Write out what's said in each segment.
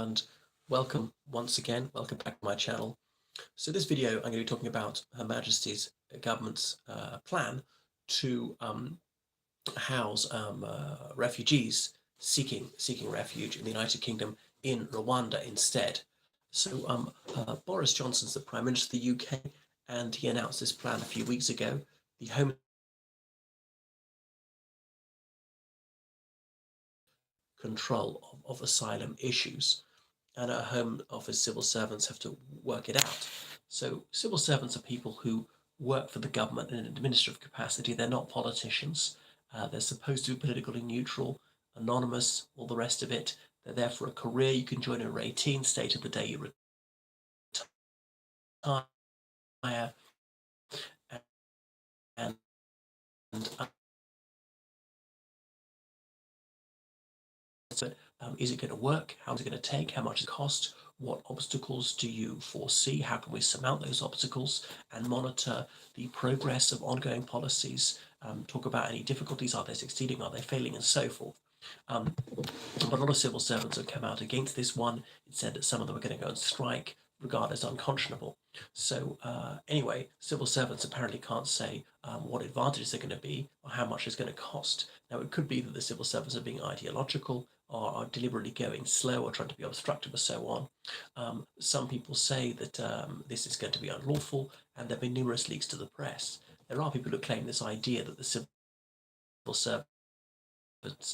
and welcome once again. Welcome back to my channel. So this video, I'm going to be talking about Her Majesty's government's plan to house refugees seeking refuge in the United Kingdom in Rwanda instead. So Boris Johnson's the Prime Minister of the UK, and he announced this plan a few weeks ago. The Home control of asylum issues, and at Home Office civil servants have to work it out. So civil servants are people who work for the government in an administrative capacity. They're not politicians. They're supposed to be politically neutral, anonymous, all the rest of it. They're there for a career. You can join when you're 18, stay to the day you retire, and is it going to work? How is it going to take? How much does it cost? What obstacles do you foresee? How can we surmount those obstacles and monitor the progress of ongoing policies? Talk about any difficulties. Are they succeeding? Are they failing? And so forth. But a lot of civil servants have come out against this one. It said that some of them are going to go on strike, regarded as unconscionable. So anyway, civil servants apparently can't say what advantages they're going to be or how much it's going to cost. Now, it could be that the civil servants are being ideological or are deliberately going slow or trying to be obstructive or so on. Some people say that this is going to be unlawful, and there have been numerous leaks to the press. There are people who claim this idea that the civil servants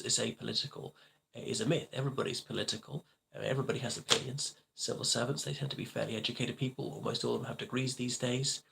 is apolitical is a myth. Everybody's political. Everybody has opinions. Civil servants, they tend to be fairly educated people. Almost all of them have degrees these days.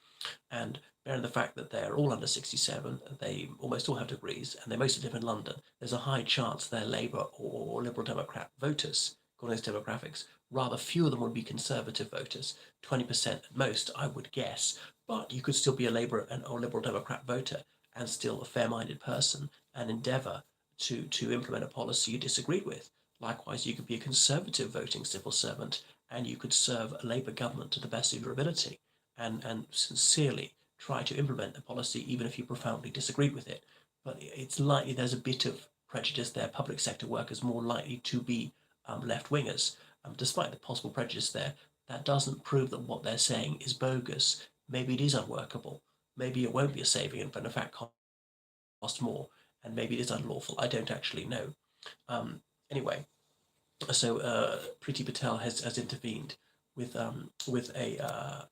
And bearing the fact that they're all under 67, they almost all have degrees, and they mostly live in London, there's a high chance they're Labour or Liberal Democrat voters, according to demographics. Rather few of them would be Conservative voters, 20% at most, I would guess. But you could still be a Labour or Liberal Democrat voter and still a fair-minded person and endeavour to implement a policy you disagreed with. Likewise, you could be a Conservative voting civil servant and you could serve a Labour government to the best of your ability and sincerely try to implement a policy even if you profoundly disagreed with it. But it's likely there's a bit of prejudice there. Public sector workers more likely to be left-wingers. Despite the possible prejudice there, that doesn't prove that what they're saying is bogus. Maybe it is unworkable. Maybe it won't be a saving, but in fact cost more, and maybe it is unlawful. I don't actually know. Anyway, so Priti Patel has intervened with a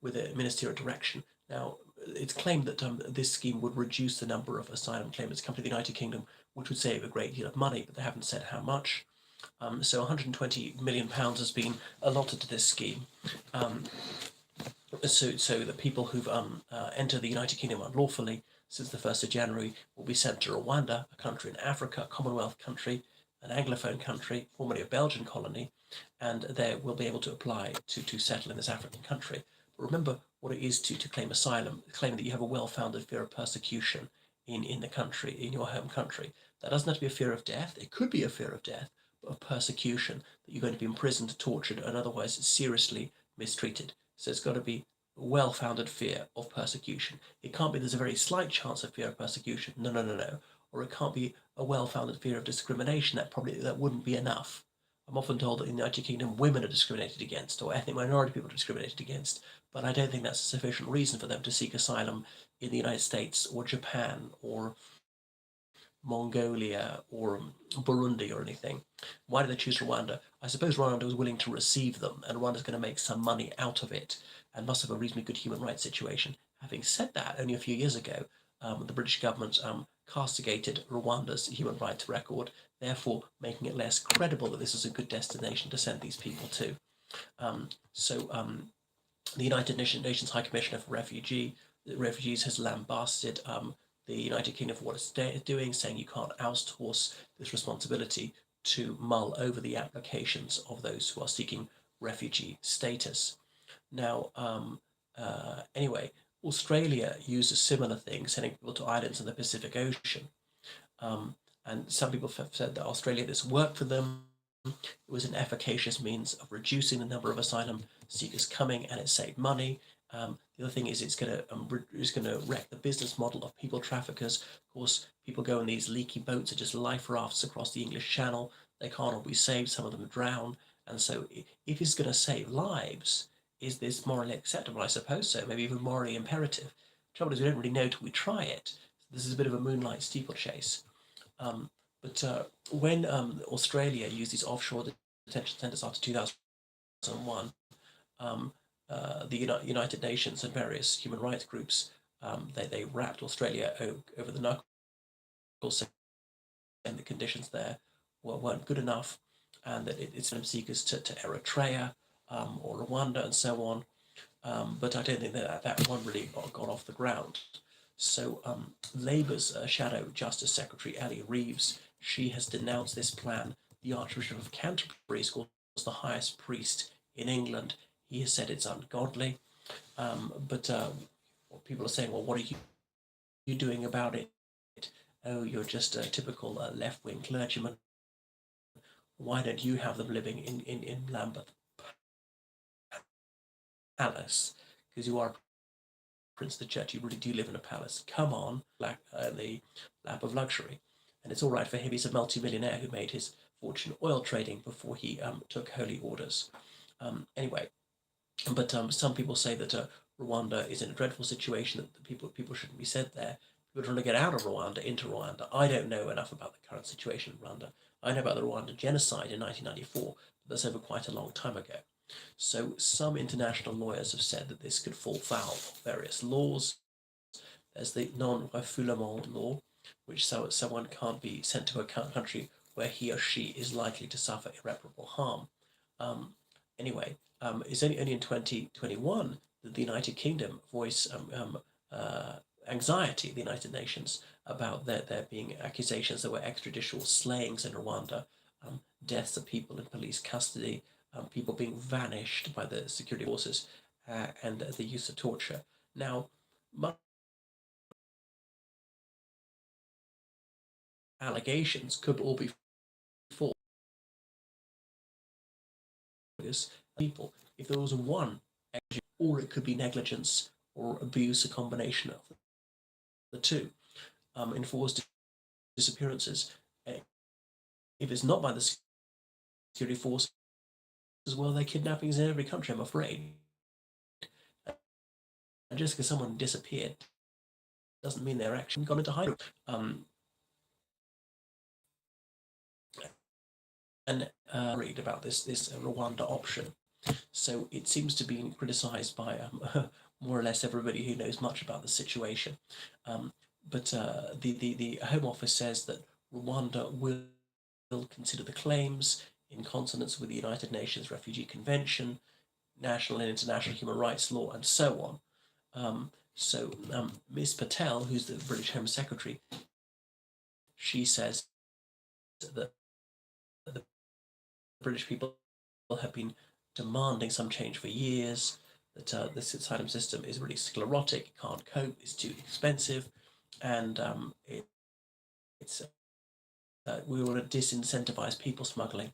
ministerial direction. Now, it's claimed that this scheme would reduce the number of asylum claimants coming to the United Kingdom, which would save a great deal of money, but they haven't said how much. So £120 million has been allotted to this scheme. So the people who've entered the United Kingdom unlawfully since the 1st of January will be sent to Rwanda, a country in Africa, a Commonwealth country, an Anglophone country, formerly a Belgian colony, and they will be able to apply to settle in this African country. But remember what it is to claim asylum, claiming that you have a well-founded fear of persecution in the country, in your home country. That doesn't have to be a fear of death. It could be a fear of death, but of persecution, that you're going to be imprisoned, tortured, and otherwise seriously mistreated. So it's got to be a well-founded fear of persecution. It can't be there's a very slight chance of fear of persecution. No, no, no, no. Or it can't be a well-founded fear of discrimination. That wouldn't be enough. I'm often told that in the United Kingdom women are discriminated against, or ethnic minority people are discriminated against, but I don't think that's a sufficient reason for them to seek asylum in the United States or Japan or Mongolia or Burundi or anything. Why did they choose Rwanda? I suppose Rwanda was willing to receive them, and Rwanda's going to make some money out of it and must have a reasonably good human rights situation. Having said that, only a few years ago, the British government castigated Rwanda's human rights record, therefore making it less credible that this is a good destination to send these people to. The United Nations High Commissioner for Refugees has lambasted the United Kingdom for what it's doing, saying you can't outsource this responsibility to mull over the applications of those who are seeking refugee status. Now, anyway, Australia used a similar thing, sending people to islands in the Pacific Ocean. And some people have said that Australia, this worked for them. It was an efficacious means of reducing the number of asylum seekers coming, and it saved money. The other thing is it's going to wreck the business model of people traffickers. Of course, people go in these leaky boats or just life rafts across the English Channel. They can't all be saved. Some of them drown. And so, if it's going to save lives, is this morally acceptable? I suppose so. Maybe even morally imperative. Trouble is, we don't really know till we try it. This is a bit of a moonlight steeplechase. Um, but when Australia used these offshore detention centres after 2001, um, the United Nations and various human rights groups, they rapped Australia over the knuckles, saying the conditions there weren't good enough, and that it's asylum seekers to Eritrea or Rwanda and so on. But I don't think that one really got off the ground. So Labour's Shadow Justice Secretary Ellie Reeves, she has denounced this plan. The Archbishop of Canterbury is called the highest priest in England. He has said it's ungodly. But people are saying, well, what are you doing about it? Oh, you're just a typical left-wing clergyman. Why don't you have them living in Lambeth Palace? Because you are Prince of the Church, you really do live in a palace. Come on, the lap of luxury. And it's all right for him. He's a multi-millionaire who made his fortune oil trading before he took holy orders. Anyway, but some people say that Rwanda is in a dreadful situation, that people shouldn't be sent there. People are trying to get out of Rwanda into Rwanda. I don't know enough about the current situation in Rwanda. I know about the Rwanda genocide in 1994, but that's over quite a long time ago. So some international lawyers have said that this could fall foul of various laws. There's the non-refoulement law, which someone can't be sent to a country where he or she is likely to suffer irreparable harm. Um, anyway, it's only in 2021 that the United Kingdom voiced anxiety, the United Nations, about there being accusations there were extrajudicial slayings in Rwanda, deaths of people in police custody, people being vanished by the security forces, and the use of torture. Now, allegations could all be false. People, if there was one, or it could be negligence or abuse, a combination of the two. Enforced disappearances, if it's not by the security forces, well, they're kidnappings in every country, I'm afraid. And just because someone disappeared doesn't mean they're actually gone into hiding. And read about this Rwanda option. So it seems to be criticised by more or less everybody who knows much about the situation. But the Home Office says that Rwanda will consider the claims in consonance with the United Nations Refugee Convention, national and international human rights law, and so on. So Ms. Patel, who's the British Home Secretary, she says that the British people have been demanding some change for years, that this asylum system is really sclerotic, can't cope, it's too expensive, and it's we want to disincentivize people smuggling,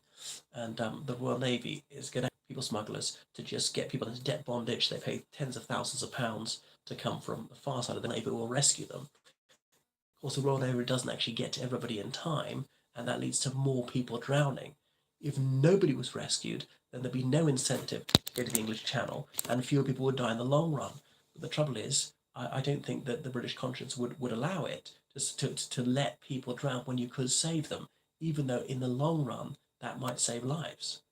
and the Royal Navy is going to people smugglers to just get people into debt bondage. They pay tens of thousands of pounds to come from the far side of the Navy who will rescue them. Of course, the Royal Navy doesn't actually get to everybody in time, and that leads to more people drowning. If nobody was rescued, then there'd be no incentive to go to the English Channel, and fewer people would die in the long run. But the trouble is, I don't think that the British conscience would allow it to let people drown when you could save them, even though in the long run that might save lives.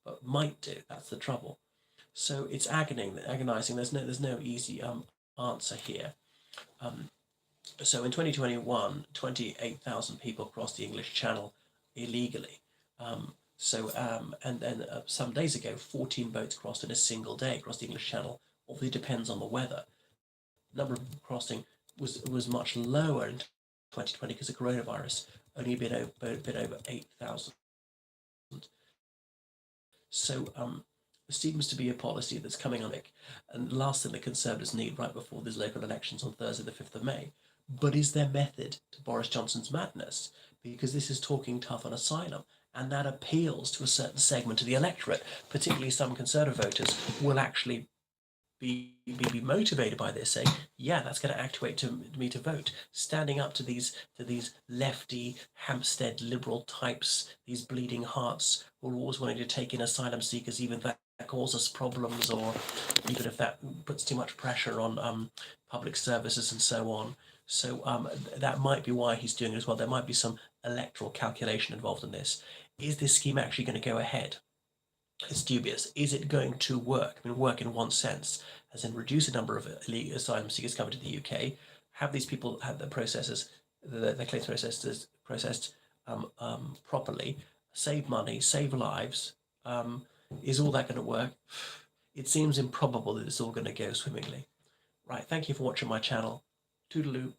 But might do, that's the trouble. So it's agonizing. There's no easy answer here. So in 2021, 28,000 people crossed the English Channel illegally. And then some days ago, 14 boats crossed in a single day across the English Channel. Obviously, depends on the weather. The number of people crossing was much lower in 2020 because of coronavirus, only a bit over 8,000. So there seems to be a policy that's coming on it. And the last thing the Conservatives need right before these local elections on Thursday, the 5th of May. But is there method to Boris Johnson's madness? Because this is talking tough on asylum, and that appeals to a certain segment of the electorate, particularly some Conservative voters will actually be motivated by this, saying, yeah, that's going to actuate me to vote, standing up to these lefty Hampstead liberal types, these bleeding hearts who are always wanting to take in asylum seekers, even if that causes problems, or even if that puts too much pressure on public services and so on. So that might be why he's doing it as well. There might be some electoral calculation involved in this. Is this scheme actually going to go ahead? It's dubious. Is it going to work? I mean, work in one sense, as in reduce the number of illegal asylum seekers coming to the UK, have these people have their processes, their claims processed properly, save money, save lives. Is all that going to work? It seems improbable that it's all going to go swimmingly. Right, thank you for watching my channel. Toodaloo.